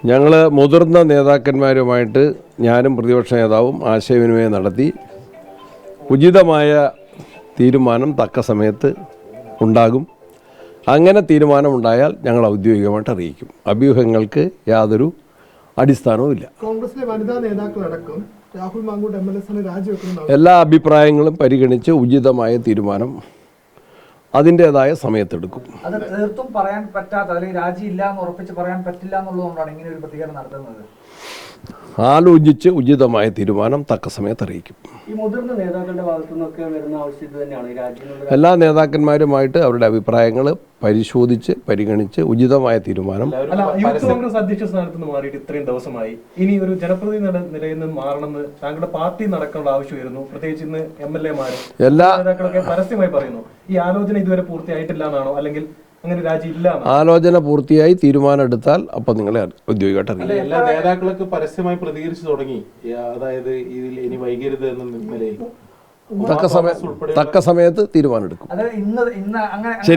ഞങ്ങൾ മുതിർന്ന നേതാക്കന്മാരുമായിട്ട് ഞാനും പ്രതിപക്ഷ നേതാവും ആശയവിനിമയം നടത്തി ഉചിതമായ തീരുമാനം തക്ക സമയത്ത് ഉണ്ടാകും. അങ്ങനെ തീരുമാനമുണ്ടായാൽ ഞങ്ങൾ ഔദ്യോഗികമായിട്ട് അറിയിക്കും. അഭ്യൂഹങ്ങൾക്ക് യാതൊരു അടിസ്ഥാനവുമില്ല. കോൺഗ്രസിലെ വനിതാ നേതാക്കളടക്കം രാഹുൽ മാങ്കൂട്ട് MLS രാജിവെക്കുന്ന എല്ലാ അഭിപ്രായങ്ങളും പരിഗണിച്ച് ഉചിതമായ തീരുമാനം അതിൻ്റെതായ സമയത്തെടുക്കും. അത് തീർത്തും പറയാൻ പറ്റാത്ത അല്ലെങ്കിൽ രാജിയില്ല എന്ന് ഉറപ്പിച്ച് പറയാൻ പറ്റില്ല എന്നുള്ളതുകൊണ്ടാണ് ഇങ്ങനെ ഒരു പ്രതികരണം നടത്തുന്നത്. ആലോചിച്ച് ഉചിതമായ തീരുമാനം തക്ക സമയത്ത് അറിയിക്കും. ഈ മുതിർന്ന നേതാക്കളുടെ ഭാഗത്തു നിന്നൊക്കെ വരുന്ന ആവശ്യം തന്നെയാണ് രാജ്യം. എല്ലാ നേതാക്കന്മാരുമായിട്ട് അവരുടെ അഭിപ്രായങ്ങൾ പരിശോധിച്ച് പരിഗണിച്ച് ഉചിതമായ തീരുമാനം. യൂത്ത് കോൺഗ്രസ് അധ്യക്ഷ സ്ഥാനത്ത് നിന്ന് മാറിയിട്ട് ഇത്രയും ദിവസമായി, ഇനി ഒരു ജനപ്രതിനിധി നിലയിൽ നിന്ന് മാറണമെന്ന് താങ്കളുടെ പാർട്ടി നടക്കാനുള്ള ആവശ്യമായിരുന്നു. പ്രത്യേകിച്ച് ഇന്ന് MLA-മാരും എല്ലാ നേതാക്കളൊക്കെ പരസ്യമായി പറയുന്നു. ഈ ആലോചന ഇതുവരെ പൂർത്തിയായിട്ടില്ല എന്നാണോ, അല്ലെങ്കിൽ അങ്ങനെ രാജി ഇല്ല? ആലോചന പൂർത്തിയായി തീരുമാനം എടുത്താൽ അപ്പം നിങ്ങളെ ഔദ്യോഗികമായിട്ട് അറിയില്ല. എല്ലാ നേതാക്കളൊക്കെ പരസ്യമായി പ്രതികരിച്ചു തുടങ്ങി, അതായത് ഇതിൽ ഇനി വൈകരുത് എന്ന നിലയിൽ തക്ക സമയത്ത് തീരുമാനം എടുക്കും. അതായത് ഇന്ന് അങ്ങനെ ശരി.